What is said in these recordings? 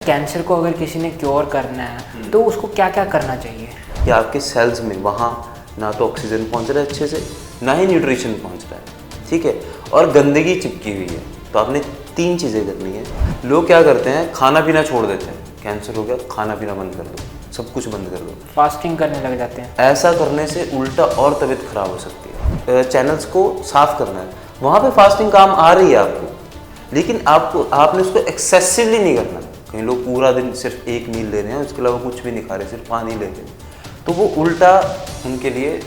Cancer को अगर किसी ने क्योर करना है तो उसको क्या क्या करना चाहिए? कि आपके सेल्स में वहाँ ना तो ऑक्सीजन पहुँच रहा है अच्छे से, ना ही न्यूट्रिशन पहुँच रहा है, ठीक है, और गंदगी चिपकी हुई है। तो आपने 3 चीज़ें करनी है। लोग क्या करते हैं, खाना पीना छोड़ देते हैं, कैंसर हो गया खाना पीना बंद कर दो, सब कुछ बंद कर दो, फास्टिंग करने लग जाते हैं। ऐसा करने से उल्टा और तबीयत खराब हो सकती है। चैनल्स को साफ करना है, वहाँ पे फास्टिंग काम आ रही है आपको, लेकिन आपने उसको एक्सेसिवली नहीं करना। कई लोग पूरा दिन सिर्फ एक मील ले रहे हैं, उसके अलावा कुछ भी नहीं खा रहे, सिर्फ पानी ले रहे हैं, तो वो उल्टा उनके लिए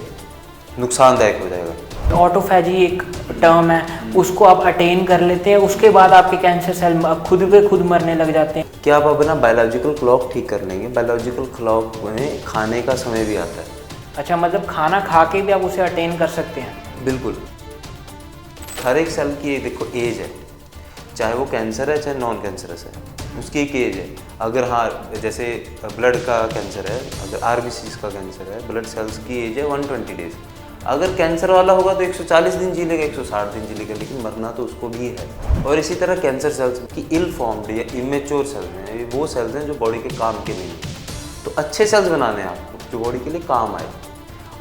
नुकसानदायक हो जाएगा। तो ऑटोफैजी एक टर्म है, उसको आप अटेन कर लेते हैं, उसके बाद आपके कैंसर सेल खुद पे खुद मरने लग जाते हैं। क्या आप अपना बायोलॉजिकल क्लॉक ठीक कर लेंगे? बायोलॉजिकल क्लॉक में खाने का समय भी आता है। अच्छा, मतलब खाना खा के भी आप उसे अटेन कर सकते हैं? बिल्कुल। हर एक सेल की देखो एज है, चाहे वो कैंसर है चाहे नॉन कैंसरस है, उसकी एक एज है। अगर हाँ, जैसे ब्लड का कैंसर है, अगर आरबीसीज का कैंसर है, ब्लड सेल्स की एज है 120 डेज। अगर कैंसर वाला होगा तो 140 दिन जी लेगा, 160 दिन जी लेगा, लेकिन मरना तो उसको भी है। और इसी तरह कैंसर सेल्स की इल फॉर्म्ड या इमेच्योर सेल्स हैं, ये वो सेल्स हैं जो बॉडी के काम के नहीं हैं। तो अच्छे सेल्स बनाने हैं आपको जो बॉडी के लिए काम आए,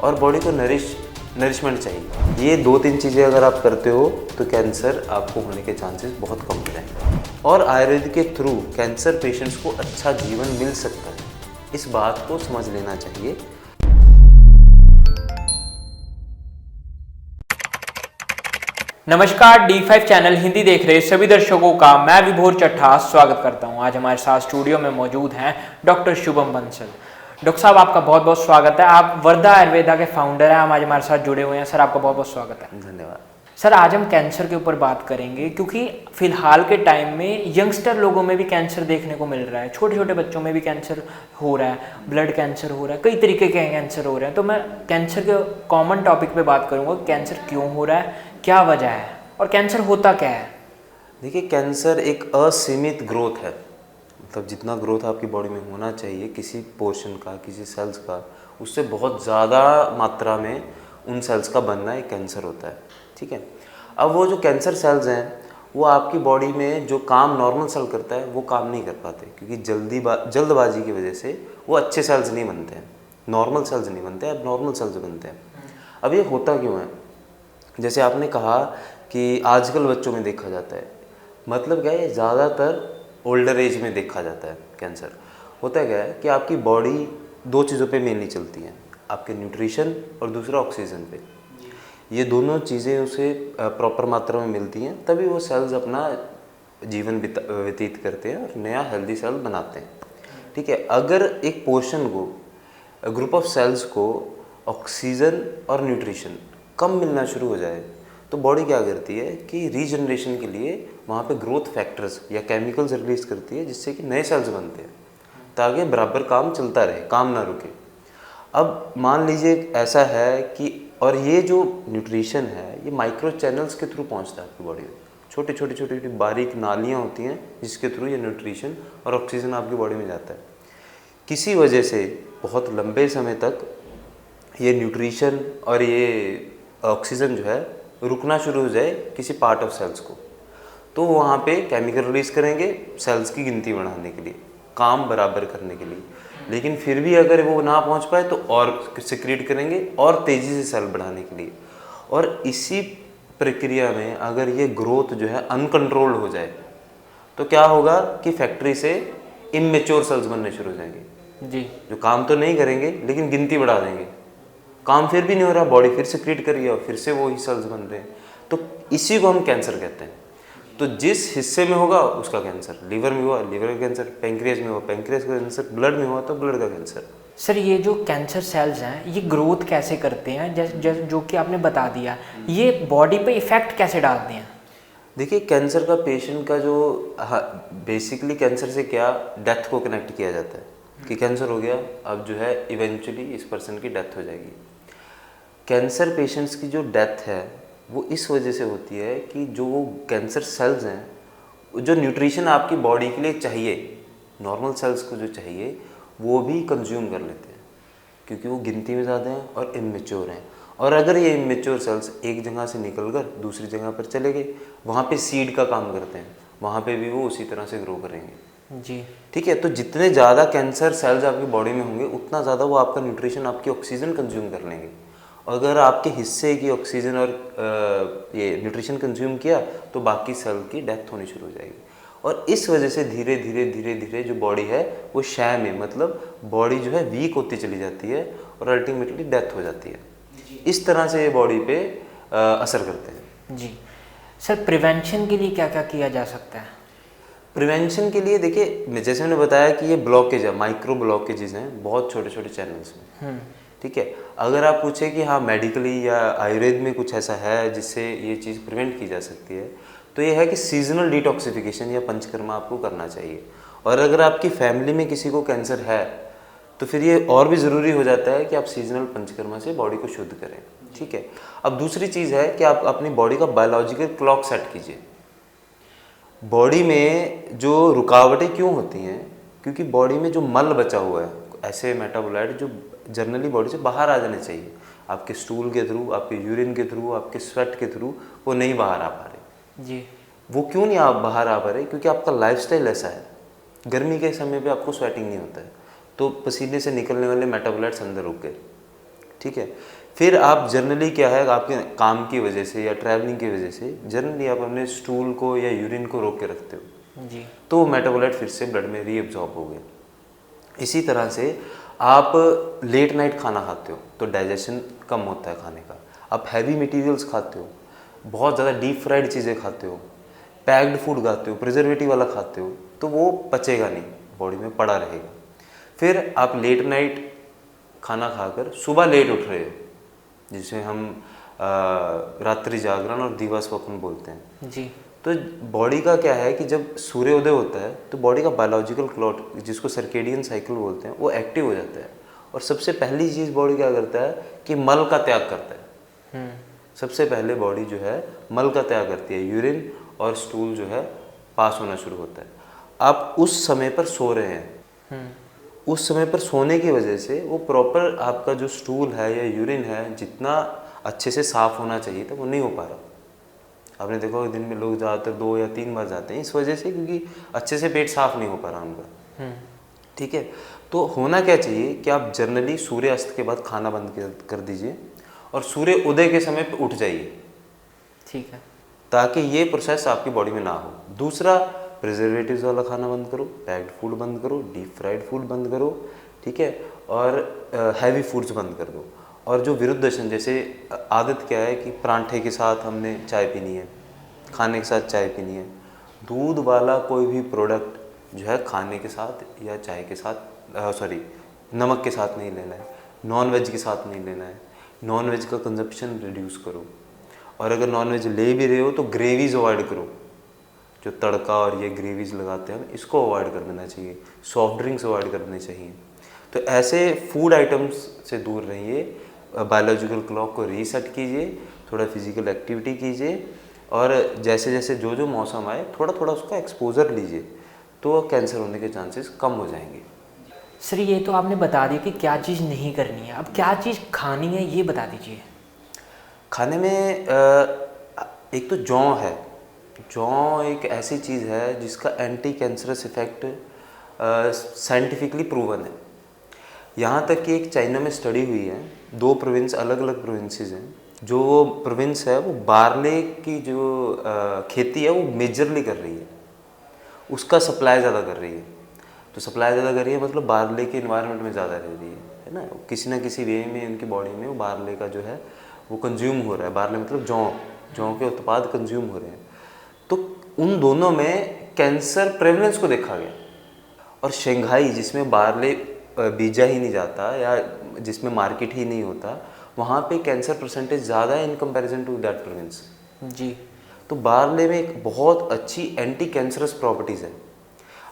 और बॉडी को नरिशमेंट चाहिए। ये 2-3 चीज़ें अगर आप करते हो तो कैंसर आपको होने के चांसेस बहुत कम हो जाएंगे। और आयुर्वेद के थ्रू कैंसर पेशेंट्स को अच्छा जीवन मिल सकता है, इस बात को समझ लेना चाहिए। नमस्कार, D5 चैनल हिंदी देख रहे सभी दर्शकों का मैं विभोर चट्ठा स्वागत करता हूं। आज हमारे साथ स्टूडियो में मौजूद हैं डॉक्टर शुभम बंसल। डॉक्टर साहब, आपका बहुत बहुत स्वागत है। आप वर्धा आयुर्वेदा के फाउंडर हैं, आज हमारे साथ जुड़े हुए हैं। सर, आपका बहुत बहुत स्वागत है। धन्यवाद। सर, आज हम कैंसर के ऊपर बात करेंगे, क्योंकि फिलहाल के टाइम में यंगस्टर लोगों में भी कैंसर देखने को मिल रहा है, छोटे छोटे बच्चों में भी कैंसर हो रहा है, ब्लड कैंसर हो रहा है, कई तरीके के कैंसर हो रहे हैं। तो मैं कैंसर के कॉमन टॉपिक पे बात करूंगा, कैंसर क्यों हो रहा है, क्या वजह है और कैंसर होता क्या है? देखिए, कैंसर एक असीमित ग्रोथ है, मतलब जितना ग्रोथ आपकी बॉडी में होना चाहिए किसी पोर्शन का, किसी सेल्स का, उससे बहुत ज़्यादा मात्रा में उन सेल्स का बनना एक कैंसर होता है, ठीक है। अब वो जो कैंसर सेल्स हैं वो आपकी बॉडी में जो काम नॉर्मल सेल करता है वो काम नहीं कर पाते, क्योंकि जल्दबाजी की वजह से वो अच्छे सेल्स नहीं बनते हैं, नॉर्मल सेल्स नहीं बनते, अब नॉर्मल सेल्स बनते हैं। अब ये होता क्यों है? जैसे आपने कहा कि आजकल बच्चों में देखा जाता है, मतलब क्या है, ज़्यादातर ओल्डर एज में देखा जाता है कैंसर। होता क्या है कि आपकी बॉडी 2 चीज़ों पे मेनली चलती है, आपके न्यूट्रिशन और दूसरा ऑक्सीजन पे। ये दोनों चीज़ें उसे प्रॉपर मात्रा में मिलती हैं, तभी वो सेल्स अपना जीवन व्यतीत करते हैं और नया हेल्दी सेल बनाते हैं, ठीक है। अगर एक पोर्शन को, ग्रुप ऑफ सेल्स को ऑक्सीजन और न्यूट्रिशन कम मिलना शुरू हो जाए तो बॉडी क्या करती है कि रीजनरेशन के लिए वहाँ पे ग्रोथ फैक्टर्स या केमिकल्स रिलीज करती है, जिससे कि नए सेल्स बनते हैं, ताकि बराबर काम चलता रहे, काम ना रुके। अब मान लीजिए ऐसा है कि, और ये जो न्यूट्रिशन है ये माइक्रो चैनल्स के थ्रू पहुँचता है आपकी बॉडी में, छोटी छोटी छोटी छोटी बारीक नालियाँ होती हैं जिसके थ्रू ये न्यूट्रिशन और ऑक्सीजन आपकी बॉडी में जाता है। किसी वजह से बहुत लंबे समय तक ये न्यूट्रिशन और ये ऑक्सीजन जो है रुकना शुरू हो जाए किसी पार्ट ऑफ सेल्स को, तो वहाँ पे केमिकल रिलीज करेंगे सेल्स की गिनती बढ़ाने के लिए, काम बराबर करने के लिए। लेकिन फिर भी अगर वो ना पहुँच पाए तो और सिक्रीट करेंगे और तेज़ी से सेल बढ़ाने के लिए। और इसी प्रक्रिया में अगर ये ग्रोथ जो है अनकंट्रोल्ड हो जाए तो क्या होगा कि फैक्ट्री से इमेच्योर सेल्स बनने शुरू हो जाएंगे जी, जो काम तो नहीं करेंगे लेकिन गिनती बढ़ा देंगे, काम फिर भी नहीं हो रहा, बॉडी फिर सिक्रीट कर रही है और फिर से वो ही सेल्स बन रहे हैं। तो इसी को हम कैंसर कहते हैं। तो जिस हिस्से में होगा उसका कैंसर, लीवर में हुआ लीवर का कैंसर, पैंक्रियाज में हुआ पैंक्रियाज का कैंसर, ब्लड में हुआ तो ब्लड का कैंसर। सर, ये जो कैंसर सेल्स हैं ये ग्रोथ कैसे करते हैं, जैसे जो कि आपने बता दिया, ये बॉडी पे इफेक्ट कैसे डालते हैं? देखिए, कैंसर का पेशेंट का जो, बेसिकली कैंसर से क्या डेथ को कनेक्ट किया जाता है कि कैंसर हो गया, अब जो है इवेंचुअली इस पर्सन की डेथ हो जाएगी। कैंसर पेशेंट्स की जो डेथ है वो इस वजह से होती है कि जो वो कैंसर सेल्स हैं, जो न्यूट्रिशन आपकी बॉडी के लिए चाहिए, नॉर्मल सेल्स को जो चाहिए वो भी कंज्यूम कर लेते हैं, क्योंकि वो गिनती में ज़्यादा हैं और इमेच्योर हैं। और अगर ये इमेच्योर सेल्स एक जगह से निकल कर दूसरी जगह पर चले गए, वहाँ पे सीड का काम करते हैं, वहाँ पे भी वो उसी तरह से ग्रो करेंगे। जी ठीक है। तो जितने ज़्यादा कैंसर सेल्स आपकी बॉडी में होंगे उतना ज़्यादा वो आपका न्यूट्रिशन, आपकी ऑक्सीजन कंज्यूम कर लेंगे। अगर आपके हिस्से की ऑक्सीजन और ये न्यूट्रिशन कंज्यूम किया तो बाकी सेल की डेथ होनी शुरू हो जाएगी। और इस वजह से धीरे धीरे धीरे धीरे जो बॉडी है वो क्षय में, मतलब बॉडी जो है वीक होती चली जाती है और अल्टीमेटली डेथ हो जाती है। इस तरह से ये बॉडी पे असर करते हैं। जी सर, प्रिवेंशन के लिए क्या क्या किया जा सकता है? प्रिवेंशन के लिए देखिए, जैसे मैंने बताया कि ये ब्लॉकेज है, माइक्रो ब्लॉकेजेस हैं बहुत छोटे छोटे चैनल्स में। ठीक है। अगर आप पूछे कि हाँ मेडिकली या आयुर्वेद में कुछ ऐसा है जिससे ये चीज़ प्रिवेंट की जा सकती है, तो ये है कि सीजनल डिटॉक्सिफिकेशन या पंचकर्मा आपको करना चाहिए। और अगर आपकी फैमिली में किसी को कैंसर है तो फिर ये और भी ज़रूरी हो जाता है कि आप सीजनल पंचकर्मा से बॉडी को शुद्ध करें। ठीक है। अब दूसरी चीज़ है कि आप अपनी बॉडी का बायोलॉजिकल क्लॉक सेट कीजिए। बॉडी में जो रुकावटें क्यों होती हैं, क्योंकि बॉडी में जो मल बचा हुआ है, ऐसे मेटाबोलाइट जो जनरली बॉडी से बाहर आ जाने चाहिए, आपके स्टूल के थ्रू, आपके यूरिन के थ्रू, आपके स्वेट के थ्रू, वो नहीं बाहर आ पा रहे। जी। वो क्यों नहीं आप बाहर आ पा रहे? क्योंकि आपका लाइफस्टाइल ऐसा है। गर्मी के समय पे आपको स्वेटिंग नहीं होता है, तो पसीने से निकलने वाले मेटाबोलाइट्स अंदर रुक गए। ठीक है। फिर आप जनरली क्या है, आपके काम की वजह से या ट्रैवलिंग की वजह से जनरली आप अपने स्टूल को या यूरिन को रोक के रखते हो। जी। तो वो मेटाबोलाइट फिर से ब्लड में रीअब्जॉर्ब हो गए। इसी तरह से आप लेट नाइट खाना खाते हो तो डाइजेशन कम होता है खाने का। आप हैवी मटेरियल्स खाते हो, बहुत ज़्यादा डीप फ्राइड चीज़ें खाते हो, पैक्ड फूड खाते हो, प्रिजर्वेटिव वाला खाते हो, तो वो पचेगा नहीं, बॉडी में पड़ा रहेगा। फिर आप लेट नाइट खाना खाकर सुबह लेट उठ रहे हो, जिसे हम रात्रि जागरण और दिवा स्वप्न बोलते हैं। जी। तो बॉडी का क्या है कि जब सूर्योदय होता है तो बॉडी का बायोलॉजिकल क्लॉक, जिसको सर्केडियन साइकिल बोलते हैं, वो एक्टिव हो जाता है। और सबसे पहली चीज़ बॉडी क्या करता है कि मल का त्याग करता है। सबसे पहले बॉडी जो है मल का त्याग करती है, यूरिन और स्टूल जो है पास होना शुरू होता है। आप उस समय पर सो रहे हैं, उस समय पर सोने की वजह से वो प्रॉपर आपका जो स्टूल है या यूरिन है जितना अच्छे से साफ होना चाहिए था वो नहीं हो पा रहा। आपने देखो दिन में लोग ज़्यादातर 2 या 3 बार जाते हैं इस वजह से, क्योंकि अच्छे से पेट साफ नहीं हो पा रहा उनका। ठीक है। तो होना क्या चाहिए कि आप जनरली सूर्यास्त के बाद खाना बंद कर दीजिए और सूर्य उदय के समय पे उठ जाइए। ठीक है। ताकि ये प्रोसेस आपकी बॉडी में ना हो। दूसरा, प्रिजर्वेटिव्स वाला खाना बंद करो, पैक्ड फूड बंद करो, डीप फ्राइड फूड बंद करो। ठीक है। और हैवी फूड्स बंद कर दो। और जो विरुद्ध दर्शन, जैसे आदत क्या है कि परांठे के साथ हमने चाय पीनी है, खाने के साथ चाय पीनी है, दूध वाला कोई भी प्रोडक्ट जो है खाने के साथ या चाय के साथ, नमक के साथ नहीं लेना है, नॉन वेज के साथ नहीं लेना है। नॉन वेज का कंजप्शन रिड्यूस करो। और अगर नॉन वेज ले भी रहे हो तो ग्रेवीज अवॉइड करो, जो तड़का और ये ग्रेवीज लगाते हैं इसको अवॉइड कर देना चाहिए। सॉफ्ट ड्रिंक्स अवॉइड करने चाहिए। तो ऐसे फूड आइटम्स से दूर रहिए। बायोलॉजिकल क्लॉक को रीसेट कीजिए, थोड़ा फिजिकल एक्टिविटी कीजिए, और जैसे जैसे जो जो मौसम आए थोड़ा थोड़ा उसका एक्सपोजर लीजिए, तो कैंसर होने के चांसेस कम हो जाएंगे। सर ये तो आपने बता दिया कि क्या चीज़ नहीं करनी है, अब क्या चीज़ खानी है ये बता दीजिए। खाने में एक तो जौ है। जौ एक ऐसी चीज़ है जिसका anti cancerous effect scientifically proven है। यहाँ तक कि एक चाइना में स्टडी हुई है, 2 प्रोविंस, अलग अलग प्रोविंसेस हैं, जो वो प्रोविंस है वो बार्ले की जो खेती है वो मेजरली कर रही है, उसका सप्लाई ज़्यादा कर रही है। तो सप्लाई ज़्यादा कर रही है मतलब बार्ले के इन्वायरमेंट में ज़्यादा रह रही है ना, किसी ना किसी वे में इनकी बॉडी में वो बार्ले का जो है वो कंज्यूम हो रहा है। बार्ले मतलब जौ के उत्पाद कंज्यूम हो रहे हैं। तो उन दोनों में कैंसर प्रेवलेंस को देखा गया। और शंघाई, जिसमें बार्ले बीजा ही नहीं जाता या जिसमें मार्केट ही नहीं होता, वहाँ पे कैंसर परसेंटेज ज़्यादा है in comparison to that province. जी। तो बार्ले में एक बहुत अच्छी एंटी कैंसरस प्रॉपर्टीज़ है।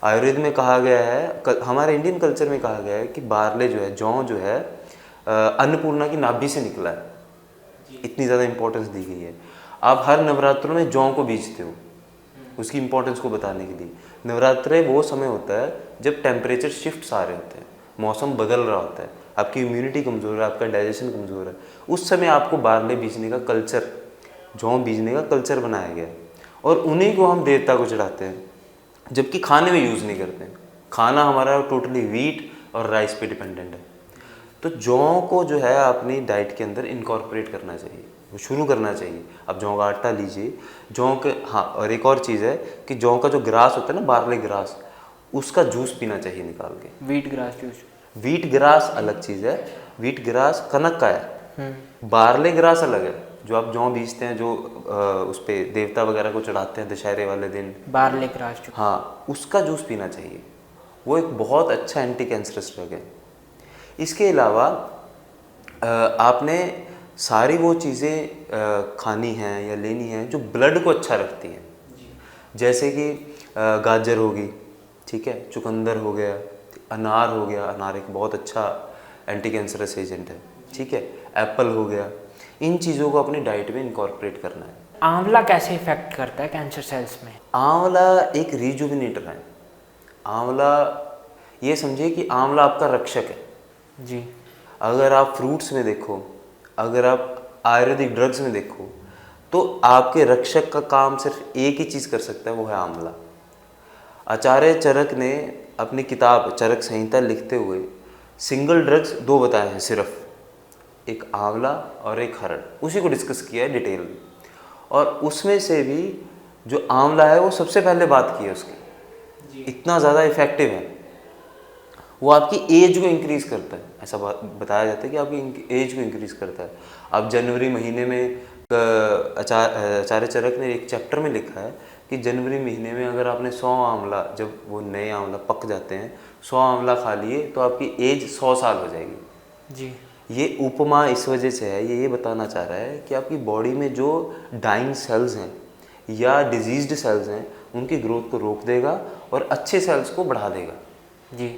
आयुर्वेद में कहा गया है, हमारे इंडियन कल्चर में कहा गया है कि बार्ले जो है, जौ जो है, अन्नपूर्णा की नाभि से निकला है। इतनी ज़्यादा इंपॉर्टेंस दी गई है। आप हर नवरात्रों में जौ को बीजते हो, उसकी इंपॉर्टेंस को बताने के लिए। नवरात्रे वो समय होता है जब टेम्परेचर शिफ्ट्स आ रहे होते हैं, मौसम बदल रहा होता है, आपकी इम्यूनिटी कमज़ोर है, आपका डाइजेशन कमज़ोर है। उस समय आपको बार्ले बीजने का कल्चर, जौ बीजने का कल्चर बनाया गया है, और उन्हीं को हम देवता को चढ़ाते हैं। जबकि खाने में यूज़ नहीं करते हैं। खाना हमारा टोटली व्हीट और राइस पे डिपेंडेंट है। तो जौ को जो है अपनी डाइट के अंदर इनकॉर्पोरेट करना चाहिए, वो शुरू करना चाहिए। अब जौ का आटा लीजिए, जौ के, हाँ, और एक और चीज़ है कि जौ का जो ग्रास होता है ना, बार्ले ग्रास, उसका जूस पीना चाहिए निकाल के। Wheat grass juice. Wheat grass अलग चीज़ है, व्हीट ग्रास कनक का है, बार्ले ग्रास अलग है। जो आप जौ बीजते हैं, जो उस पे देवता वगैरह को चढ़ाते हैं दशहरे वाले दिन, बार्ले ग्रास जूस। हाँ, उसका जूस पीना चाहिए। वो एक बहुत अच्छा एंटी कैंसरस ड्रग है। इसके अलावा आपने सारी वो चीज़ें खानी हैं या लेनी हैं जो ब्लड को अच्छा रखती हैं, जैसे कि गाजर होगी, ठीक है, चुकंदर हो गया, अनार हो गया, अनार एक बहुत अच्छा एंटी कैंसरस एजेंट है, ठीक है, एप्पल हो गया। इन चीज़ों को अपनी डाइट में इनकॉर्पोरेट करना है। आंवला कैसे इफेक्ट करता है कैंसर सेल्स में? आंवला एक रिजुविनेटर है। आंवला, ये समझिए कि आंवला आपका रक्षक है जी। अगर आप फ्रूट्स में देखो, अगर आप आयुर्वेदिक ड्रग्स में देखो, तो आपके रक्षक का काम सिर्फ एक ही चीज़ कर सकता है, वो है आंवला। आचार्य चरक ने अपनी किताब चरक संहिता लिखते हुए सिंगल ड्रग्स 2 बताए हैं सिर्फ, एक आंवला और एक हरड़, उसी को डिस्कस किया है डिटेल में। और उसमें से भी जो आंवला है वो सबसे पहले बात की है उसकी, इतना ज़्यादा इफेक्टिव है। वो आपकी एज को इंक्रीज़ करता है, ऐसा बताया जाता है कि आपकी एज को इंक्रीज़ करता है। अब जनवरी महीने में आचार्य चरक ने एक चैप्टर में लिखा है कि जनवरी महीने में अगर आपने 100 आंवला, जब वो नए आंवला पक जाते हैं, 100 आंवला खा लिए तो आपकी एज 100 साल हो जाएगी। जी। ये उपमा इस वजह से है, ये बताना चाह रहा है कि आपकी बॉडी में जो डाइंग सेल्स हैं या डिजीज्ड सेल्स हैं, उनकी ग्रोथ को रोक देगा और अच्छे सेल्स को बढ़ा देगा। जी।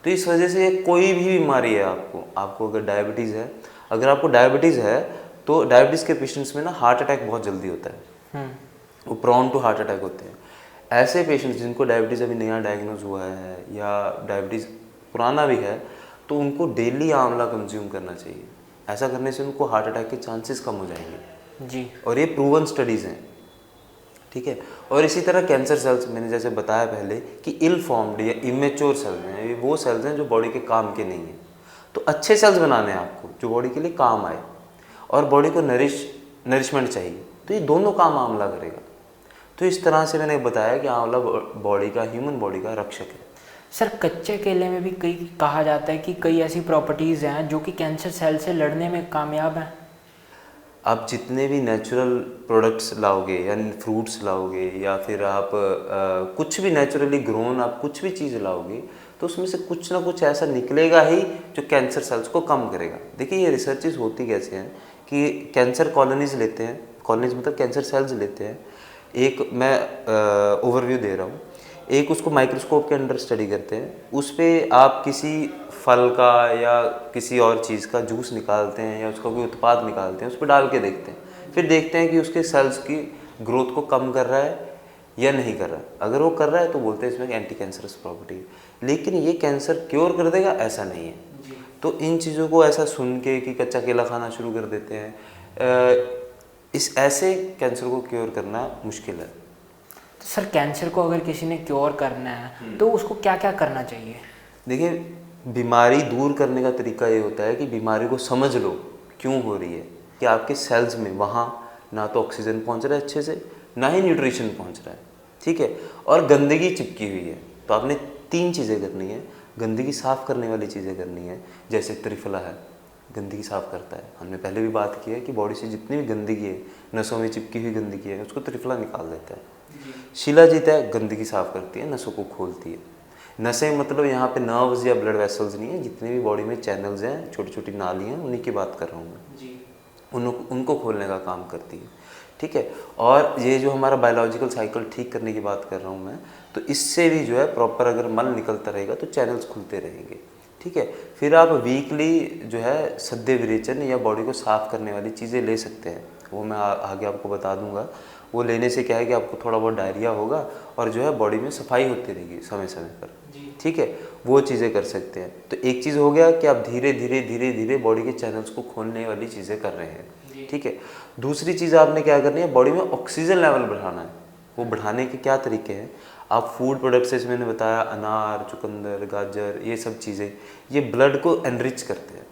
तो इस वजह से कोई भी बीमारी है, आपको अगर डायबिटीज़ है, अगर आपको डायबिटीज़ है तो डायबिटीज़ के पेशेंट्स में ना हार्ट अटैक बहुत जल्दी होता है, वो प्रॉन टू हार्ट अटैक होते हैं। ऐसे पेशेंट्स जिनको डायबिटीज़ अभी नया डायग्नोज हुआ है या डायबिटीज़ पुराना भी है, तो उनको डेली आंवला कंज्यूम करना चाहिए। ऐसा करने से उनको हार्ट अटैक के चांसेस कम हो जाएंगे जी। और ये प्रूवन स्टडीज़ हैं, ठीक है। और इसी तरह कैंसर सेल्स, मैंने जैसे बताया पहले कि इल फॉर्म्ड या इमेच्योर सेल्स हैं, ये वो सेल्स हैं जो बॉडी के काम के नहीं हैं। तो अच्छे सेल्स बनाने हैं आपको जो बॉडी के लिए काम आए और बॉडी को नरिशमेंट चाहिए, तो ये दोनों काम आंवला करेगा। तो इस तरह से मैंने बताया कि आंवला बॉडी का, ह्यूमन बॉडी का रक्षक है। सर, कच्चे केले में भी कई कहा जाता है कि कई ऐसी प्रॉपर्टीज़ हैं जो कि कैंसर सेल से लड़ने में कामयाब हैं। आप जितने भी नेचुरल प्रोडक्ट्स लाओगे या फ्रूट्स लाओगे या फिर आप कुछ भी नेचुरली ग्रोन आप कुछ भी चीज़ लाओगे, तो उसमें से कुछ ना कुछ ऐसा निकलेगा ही जो कैंसर सेल्स को कम करेगा। देखिए, ये रिसर्चेस होती कैसे हैं कि कैंसर कॉलोनीज लेते हैं, कॉलोनीज मतलब कैंसर सेल्स लेते हैं, एक मैं ओवरव्यू दे रहा हूँ, एक उसको माइक्रोस्कोप के अंडर स्टडी करते हैं, उस पर आप किसी फल का या किसी और चीज़ का जूस निकालते हैं या उसका कोई उत्पाद निकालते हैं, उस पर डाल के देखते हैं, फिर देखते हैं कि उसके सेल्स की ग्रोथ को कम कर रहा है या नहीं कर रहा है। अगर वो कर रहा है तो बोलते हैं इसमें एंटी कैंसरस प्रॉपर्टी है, लेकिन ये कैंसर क्योर कर देगा ऐसा नहीं है। तो इन चीज़ों को ऐसा सुन के कि कच्चा केला खाना शुरू कर देते हैं, इस ऐसे कैंसर को क्योर करना मुश्किल है। तो सर, कैंसर को अगर किसी ने क्योर करना है तो उसको क्या क्या करना चाहिए? देखिए, बीमारी दूर करने का तरीका ये होता है कि बीमारी को समझ लो क्यों हो रही है, कि आपके सेल्स में वहाँ ना तो ऑक्सीजन पहुँच रहा है अच्छे से, ना ही न्यूट्रिशन पहुँच रहा है, ठीक है, और गंदगी चिपकी हुई है। तो आपने 3 चीज़ें करनी है। गंदगी साफ़ करने वाली चीज़ें करनी है, जैसे त्रिफला है, गंदगी साफ़ करता है। हमने पहले भी बात की है कि बॉडी से जितनी भी गंदगी है, नसों में चिपकी हुई गंदगी है, उसको त्रिफला निकाल देता है। शिलाजीत है, गंदगी साफ़ करती है, नसों को खोलती है। नसें मतलब यहाँ पे नर्व्स या ब्लड वेसल्स नहीं है, जितने भी बॉडी में चैनल्स हैं, छोटी छोटी नालियाँ, उन्हीं की बात कर रहा हूँ मैं, उनको खोलने का काम करती है, ठीक है। और ये जो हमारा बायोलॉजिकल साइकिल ठीक करने की बात कर रहा हूँ मैं, तो इससे भी जो है प्रॉपर अगर मल निकलता रहेगा तो चैनल्स खुलते रहेंगे, ठीक है। फिर आप वीकली जो है सद्य विरेचन या बॉडी को साफ़ करने वाली चीज़ें ले सकते हैं, वो मैं आगे आपको बता दूंगा। वो लेने से क्या है कि आपको थोड़ा बहुत डायरिया होगा और जो है बॉडी में सफाई होती रहेगी समय समय पर, ठीक है, वो चीज़ें कर सकते हैं। तो एक चीज़ हो गया कि आप धीरे धीरे धीरे धीरे बॉडी के चैनल्स को खोलने वाली चीज़ें कर रहे हैं, ठीक है। दूसरी चीज़ आपने क्या करनी है, बॉडी में ऑक्सीजन लेवल बढ़ाना है। वो बढ़ाने के क्या तरीके हैं, आप फूड प्रोडक्ट्स जैसे मैंने बताया, अनार, चुकंदर, गाजर, ये सब चीज़ें ये ब्लड को एनरिच करते हैं,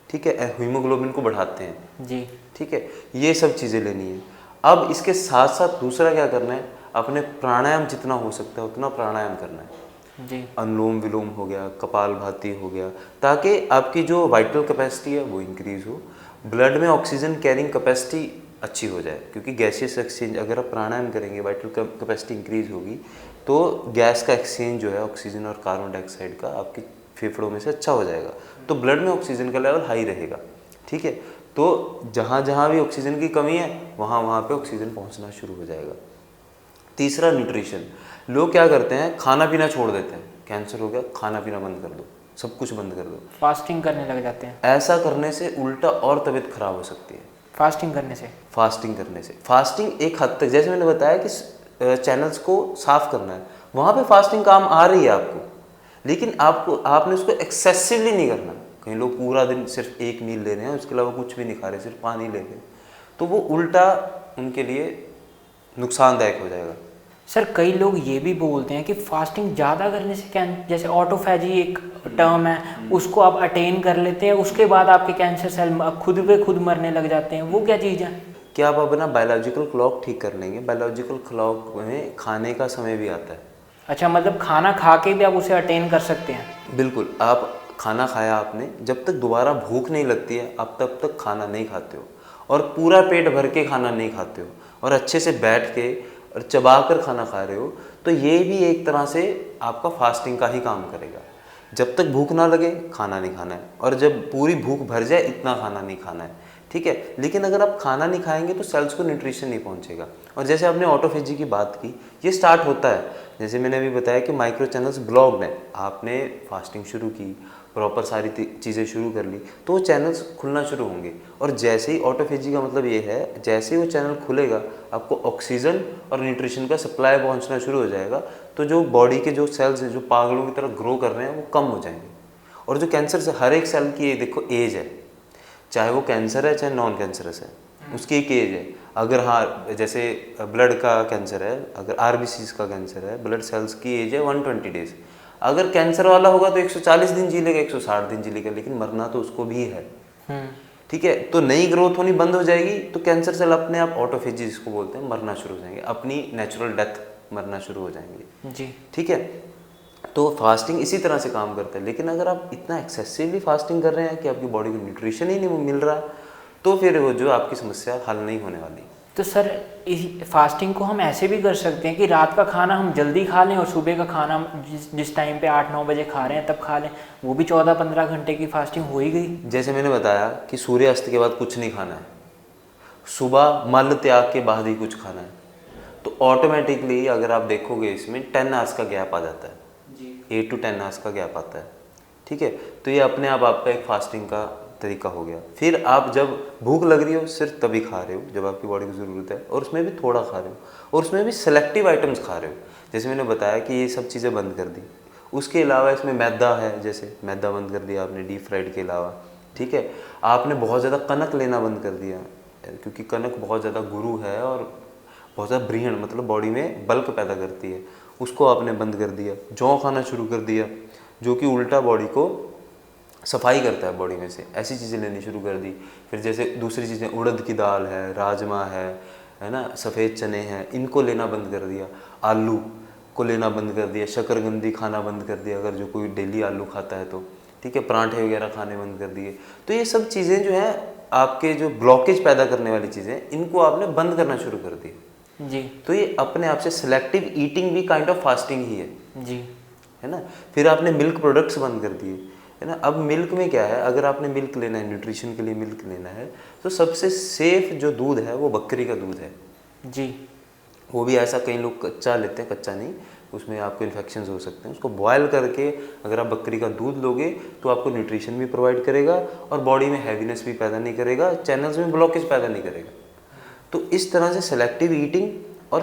ठीक है, हीमोग्लोबिन को बढ़ाते हैं जी। ठीक है, ये सब चीज़ें लेनी है। अब इसके साथ साथ दूसरा क्या करना है, अपने प्राणायाम जितना हो सकता है उतना प्राणायाम करना है। जी। अनुलोम विलोम हो गया, कपालभाति हो गया, ताकि आपकी जो वाइटल कैपेसिटी है वो इंक्रीज हो, ब्लड में ऑक्सीजन कैरिंग कैपेसिटी अच्छी हो जाए, क्योंकि गैसियस एक्सचेंज अगर आप प्राणायाम करेंगे वाइटल कैपेसिटी इंक्रीज होगी तो गैस का एक्सचेंज जो है ऑक्सीजन और कार्बन डाइऑक्साइड का आपके फेफड़ों में से अच्छा हो जाएगा, तो ब्लड में ऑक्सीजन का लेवल हाई रहेगा, ठीक है। तो जहाँ जहाँ भी ऑक्सीजन की कमी है वहाँ वहाँ पे ऑक्सीजन पहुँचना शुरू हो जाएगा। तीसरा न्यूट्रिशन, लोग क्या करते हैं खाना पीना छोड़ देते हैं, कैंसर हो गया खाना पीना बंद कर दो, सब कुछ बंद कर दो, फास्टिंग करने लग जाते हैं। ऐसा करने से उल्टा और तबीयत खराब हो सकती है। फास्टिंग करने से फास्टिंग एक हद तक, जैसे मैंने बताया कि चैनल्स को साफ करना है, वहाँ पे फास्टिंग काम आ रही है आपको, लेकिन आपने उसको एक्सेसिवली नहीं करना। कई लोग पूरा दिन सिर्फ एक मील ले रहे हैं, उसके अलावा कुछ भी नहीं खा रहे, सिर्फ पानी ले रहे हैं, तो वो उल्टा उनके लिए नुकसानदायक हो जाएगा। सर कई लोग ये भी बोलते हैं कि फास्टिंग ज़्यादा करने से जैसे ऑटोफैजी एक टर्म है, उसको आप अटेन कर लेते हैं, उसके बाद आपके कैंसर सेल खुद पे खुद मरने लग जाते हैं, वो क्या चीज़ है? कि आप अपना बायोलॉजिकल क्लॉक ठीक कर लेंगे। बायोलॉजिकल क्लॉक में खाने का समय भी आता है। अच्छा, मतलब खाना खा के भी आप उसे अटेन कर सकते हैं? बिल्कुल, आप खाना खाया आपने, जब तक दोबारा भूख नहीं लगती है आप तब तक खाना नहीं खाते हो, और पूरा पेट भर के खाना नहीं खाते हो, और अच्छे से बैठ के और चबा कर खाना खा रहे हो, तो ये भी एक तरह से आपका फास्टिंग का ही काम करेगा। जब तक भूख ना लगे खाना नहीं खाना है, और जब पूरी भूख भर जाए इतना खाना नहीं खाना है, ठीक है। लेकिन अगर आप खाना नहीं खाएंगे तो सेल्स को न्यूट्रिशन नहीं पहुंचेगा। और जैसे आपने ऑटोफेजी की बात की, ये स्टार्ट होता है, जैसे मैंने अभी बताया कि माइक्रो चैनल्स ब्लॉक्ड हैं, आपने फास्टिंग शुरू की, प्रॉपर सारी चीज़ें शुरू कर ली, तो वो चैनल्स खुलना शुरू होंगे। और जैसे ही ऑटोफेजी का मतलब ये है, जैसे ही वो चैनल खुलेगा आपको ऑक्सीजन और न्यूट्रिशन का सप्लाई पहुंचना शुरू हो जाएगा, तो जो बॉडी के जो सेल्स हैं जो पागलों की तरह ग्रो कर रहे हैं वो कम हो जाएंगे। और जो कैंसर से हर एक सेल की देखो एज है, चाहे वो कैंसर है चाहे नॉन कैंसरस है, उसकी एक एज है। अगर हाँ जैसे ब्लड का कैंसर है, अगर आरबीसीज का कैंसर है, ब्लड सेल्स की एज है 120 डेज। अगर कैंसर वाला होगा तो 140 दिन जी लेगा, 160 दिन जी लेगा, लेकिन मरना तो उसको भी है, ठीक है। तो नई ग्रोथ होनी बंद हो जाएगी, तो कैंसर सेल अपने आप ऑटोफेजी जिसको बोलते हैं मरना शुरू हो जाएंगे, अपनी नेचुरल डेथ मरना शुरू हो जाएंगे जी, ठीक है। तो फास्टिंग इसी तरह से काम करता है। लेकिन अगर आप इतना एक्सेसिवली फास्टिंग कर रहे हैं कि आपकी बॉडी को न्यूट्रिशन ही नहीं मिल रहा, तो फिर वो जो आपकी समस्या हल नहीं होने वाली। तो सर इस फास्टिंग को हम ऐसे भी कर सकते हैं कि रात का खाना हम जल्दी खा लें और सुबह का खाना जिस टाइम पे 8-9 बजे खा रहे हैं तब खा लें, वो भी 14-15 घंटे की फास्टिंग हो ही गई। जैसे मैंने बताया कि सूर्यास्त के बाद कुछ नहीं खाना है, सुबह मल त्याग के बाद ही कुछ खाना है, तो ऑटोमेटिकली अगर आप देखोगे इसमें 10 आवर्स का गैप आ जाता है, 8 to 10 आवर्स का गैप आता है, ठीक है। तो ये अपने आप आपका एक फास्टिंग का तरीका हो गया। फिर आप जब भूख लग रही हो सिर्फ तभी खा रहे हो जब आपकी बॉडी को ज़रूरत है, और उसमें भी थोड़ा खा रहे हो, और उसमें भी सेलेक्टिव आइटम्स खा रहे हो। जैसे मैंने बताया कि ये सब चीज़ें बंद कर दी। उसके अलावा इसमें मैदा है, जैसे मैदा बंद कर दिया आपने डीप फ्राइड के अलावा, ठीक है। आपने बहुत ज़्यादा कनक लेना बंद कर दिया, क्योंकि कनक बहुत ज़्यादा गुरु है और बहुत ज़्यादा बृहण मतलब बॉडी में बल्क पैदा करती है, उसको आपने बंद कर दिया। जौ खाना शुरू कर दिया जो कि उल्टा बॉडी को सफाई करता है बॉडी में से, ऐसी चीज़ें लेनी शुरू कर दी। फिर जैसे दूसरी चीज़ें उड़द की दाल है, राजमा है ना, सफ़ेद चने हैं, इनको लेना बंद कर दिया। आलू को लेना बंद कर दिया, शकरकंदी खाना बंद कर दिया अगर जो कोई डेली आलू खाता है तो, ठीक है। पराठे वगैरह खाने बंद कर दिए। तो ये सब चीज़ें जो हैं आपके जो ब्लॉकेज पैदा करने वाली चीज़ें, इनको आपने बंद करना शुरू कर दिया जी। तो ये अपने आप से सिलेक्टिव ईटिंग भी काइंड ऑफ फास्टिंग ही है जी, है ना। फिर आपने मिल्क प्रोडक्ट्स बंद कर दिए, है ना। अब मिल्क में क्या है, अगर आपने मिल्क लेना है, न्यूट्रिशन के लिए मिल्क लेना है, तो सबसे सेफ जो दूध है वो बकरी का दूध है जी। वो भी ऐसा कई लोग कच्चा लेते हैं, कच्चा नहीं, उसमें आपको इन्फेक्शंस हो सकते हैं। उसको बॉयल करके अगर आप बकरी का दूध लोगे तो आपको न्यूट्रिशन भी प्रोवाइड करेगा और बॉडी में हैवीनेस भी पैदा नहीं करेगा, चैनल्स में ब्लॉकेज पैदा नहीं करेगा। तो इस तरह से सेलेक्टिव ईटिंग और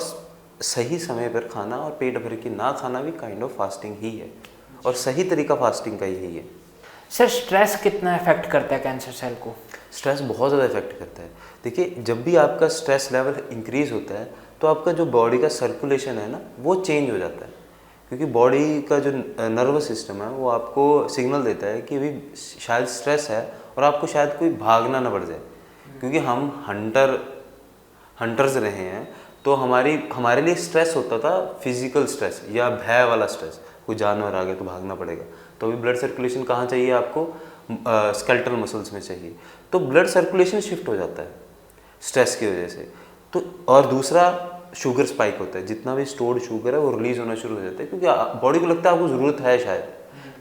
सही समय पर खाना और पेट भर के ना खाना भी काइंड ऑफ फास्टिंग ही है, और सही तरीका फास्टिंग का यही है। सर स्ट्रेस कितना इफेक्ट करता है कैंसर सेल को? स्ट्रेस बहुत ज़्यादा इफेक्ट करता है। देखिए जब भी आपका स्ट्रेस लेवल इंक्रीज होता है तो आपका जो बॉडी का सर्कुलेशन है ना वो चेंज हो जाता है, क्योंकि बॉडी का जो नर्वस सिस्टम है वो आपको सिग्नल देता है कि अभी शायद स्ट्रेस है और आपको शायद कोई भागना ना पड़ जाए, क्योंकि हम हंटर्स रहे हैं। तो हमारे लिए स्ट्रेस होता था फिजिकल स्ट्रेस या भय वाला स्ट्रेस, कोई जानवर आ गया तो भागना पड़ेगा। तो अभी ब्लड सर्कुलेशन कहाँ चाहिए आपको, स्केलेटल मसल्स में चाहिए, तो ब्लड सर्कुलेशन शिफ्ट हो जाता है स्ट्रेस की वजह से। तो और दूसरा शुगर स्पाइक होता है, जितना भी स्टोर्ड शुगर है वो रिलीज होना शुरू हो जाता है, क्योंकि बॉडी को लगता है आपको ज़रूरत है शायद,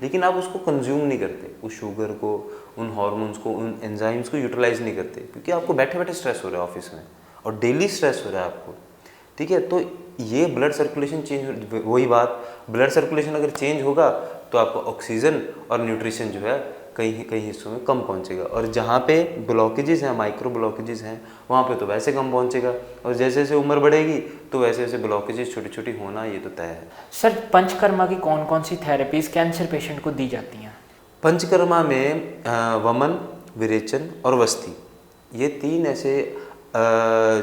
लेकिन आप उसको कंज्यूम नहीं करते, उस शुगर को, उन हार्मोन्स को, उन एंजाइम्स को यूटिलाइज नहीं करते, क्योंकि आपको बैठे बैठे स्ट्रेस हो रहा है ऑफिस में और डेली स्ट्रेस हो रहा है आपको। ठीक है, तो ये ब्लड सर्कुलेशन चेंज, वही बात, ब्लड सर्कुलेशन अगर चेंज होगा तो आपको ऑक्सीजन और न्यूट्रिशन जो है कई हिस्सों में कम पहुंचेगा, और जहाँ पे ब्लॉकेजेस हैं, माइक्रो ब्लॉकेजेस हैं, वहाँ पे तो वैसे कम पहुंचेगा, और जैसे जैसे उम्र बढ़ेगी तो वैसे वैसे ब्लॉकेजेस छोटी छोटी होना ये तो तय है। सर पंचकर्मा की कौन कौन सी थेरेपीज कैंसर पेशेंट को दी जाती हैं? पंचकर्मा में वमन, विरेचन और वस्ती, ये 3 ऐसे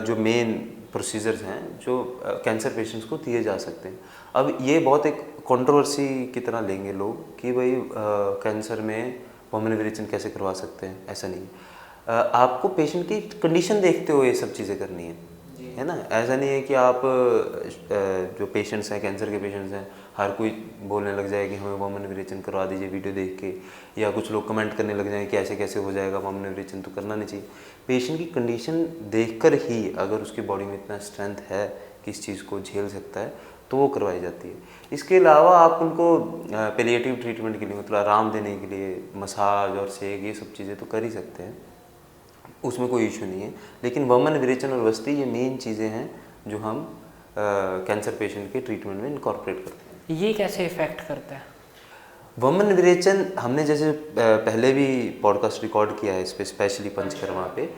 जो मेन प्रोसीजर्स हैं जो कैंसर पेशेंट्स को दिए जा सकते हैं। अब ये बहुत एक कंट्रोवर्सी की तरह लेंगे लोग कि भाई कैंसर में वमन विरेचन कैसे करवा सकते हैं, ऐसा नहीं। आपको पेशेंट की कंडीशन देखते हुए ये सब चीज़ें करनी है ना। ऐसा नहीं है कि आप जो पेशेंट्स हैं, कैंसर के पेशेंट्स हैं, हर कोई बोलने लग जाए कि हमें वमन विरेचन करवा दीजिए वीडियो देख के, या कुछ लोग कमेंट करने लग जाए कि ऐसे कैसे हो जाएगा, वमन विरेचन तो करना नहीं चाहिए। पेशेंट की कंडीशन देखकर ही अगर उसकी बॉडी में इतना स्ट्रेंथ है कि इस चीज़ को झेल सकता है तो वो करवाई जाती है। इसके अलावा आप उनको पैलिएटिव ट्रीटमेंट के लिए, मतलब आराम देने के लिए मसाज और सेक, ये सब चीज़ें तो कर ही सकते हैं, उसमें कोई इशू नहीं है। लेकिन वमन विरेचन और वस्ती ये मेन चीज़ें हैं जो हम कैंसर पेशेंट के ट्रीटमेंट में इनकॉर्पोरेट करते हैं। ये कैसे इफेक्ट करता है? वमन विरेचन हमने जैसे पहले भी पॉडकास्ट रिकॉर्ड किया है इस पर, स्पेशली पंचकर्मा पे।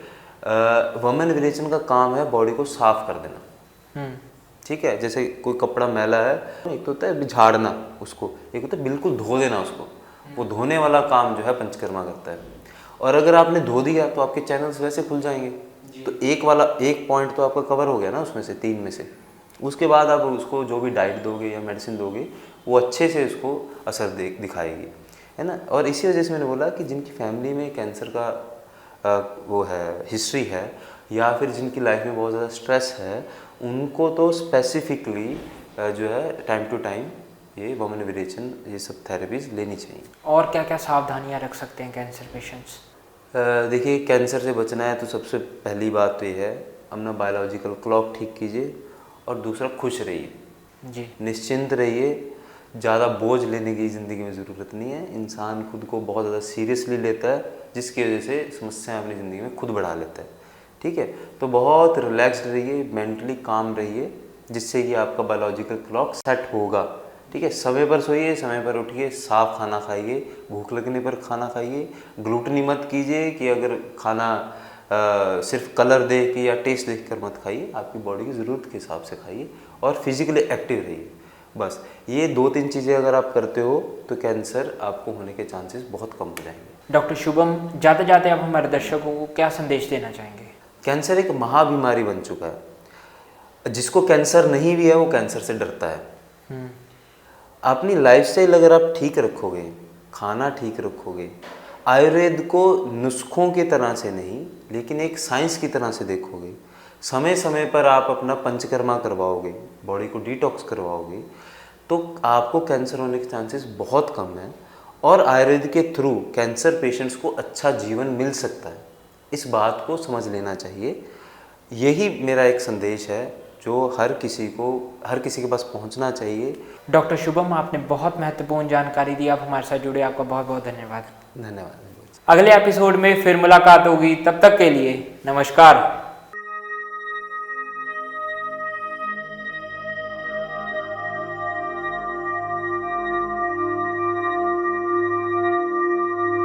वमन विरेचन का काम है बॉडी को साफ कर देना। ठीक है, जैसे कोई कपड़ा मैला है, एक तो होता है झाड़ना उसको, एक होता है बिल्कुल धो देना उसको, वो धोने वाला काम जो है पंचकर्मा करता है। और अगर आपने धो दिया तो आपके चैनल्स वैसे खुल जाएंगे, तो एक पॉइंट तो आपका कवर हो गया ना उसमें से, 3 में से। उसके बाद आप उसको जो भी डाइट दोगे या मेडिसिन दोगे वो अच्छे से उसको असर दिखाएगी, है ना। और इसी वजह से मैंने बोला कि जिनकी फैमिली में कैंसर का वो है, हिस्ट्री है, या फिर जिनकी लाइफ में बहुत ज़्यादा स्ट्रेस है, उनको तो स्पेसिफिकली जो है टाइम टू टाइम ये वमन विरेचन, ये सब थेरेपीज लेनी चाहिए। और क्या क्या सावधानियां रख सकते हैं कैंसर पेशेंट्स? देखिए, कैंसर से बचना है तो सबसे पहली बात तो ये है, अपना बायोलॉजिकल क्लॉक ठीक कीजिए, और दूसरा खुश रहिए जी, निश्चिंत रहिए। ज़्यादा बोझ लेने की ज़िंदगी में ज़रूरत नहीं है। इंसान खुद को बहुत ज़्यादा सीरियसली लेता है, जिसकी वजह से समस्याएं अपनी ज़िंदगी में खुद बढ़ा लेता है। ठीक है, तो बहुत रिलैक्स्ड रहिए, मेंटली काम रहिए, जिससे कि आपका बायोलॉजिकल क्लॉक सेट होगा। ठीक है, समय पर सोइए, समय पर उठिए, साफ खाना खाइए, भूख लगने पर खाना खाइए, ग्लूटनी मत कीजिए कि अगर खाना सिर्फ कलर देख के या टेस्ट देख कर मत खाइए, आपकी बॉडी की ज़रूरत के हिसाब से खाइए, और फिजिकली एक्टिव रहिए। बस ये 2-3 चीज़ें अगर आप करते हो तो कैंसर आपको होने के चांसेस बहुत कम हो जाएंगे। डॉक्टर शुभम, जाते जाते आप हमारे दर्शकों को क्या संदेश देना चाहेंगे? कैंसर एक महाबीमारी बन चुका है। जिसको कैंसर नहीं भी है वो कैंसर से डरता है। अपनी लाइफस्टाइल अगर आप ठीक रखोगे, खाना ठीक रखोगे, आयुर्वेद को नुस्खों की तरह से नहीं लेकिन एक साइंस की तरह से देखोगे, समय समय पर आप अपना पंचकर्मा करवाओगे, बॉडी को डिटॉक्स करवाओगे, तो आपको कैंसर होने के चांसेस बहुत कम हैं, और आयुर्वेद के थ्रू कैंसर पेशेंट्स को अच्छा जीवन मिल सकता है। इस बात को समझ लेना चाहिए। यही मेरा एक संदेश है जो हर किसी के पास पहुंचना चाहिए। डॉक्टर शुभम, आपने बहुत महत्वपूर्ण जानकारी दी, आप हमारे साथ जुड़े, आपका बहुत बहुत धन्यवाद। धन्यवाद। अगले एपिसोड में फिर मुलाकात होगी, तब तक के लिए नमस्कार।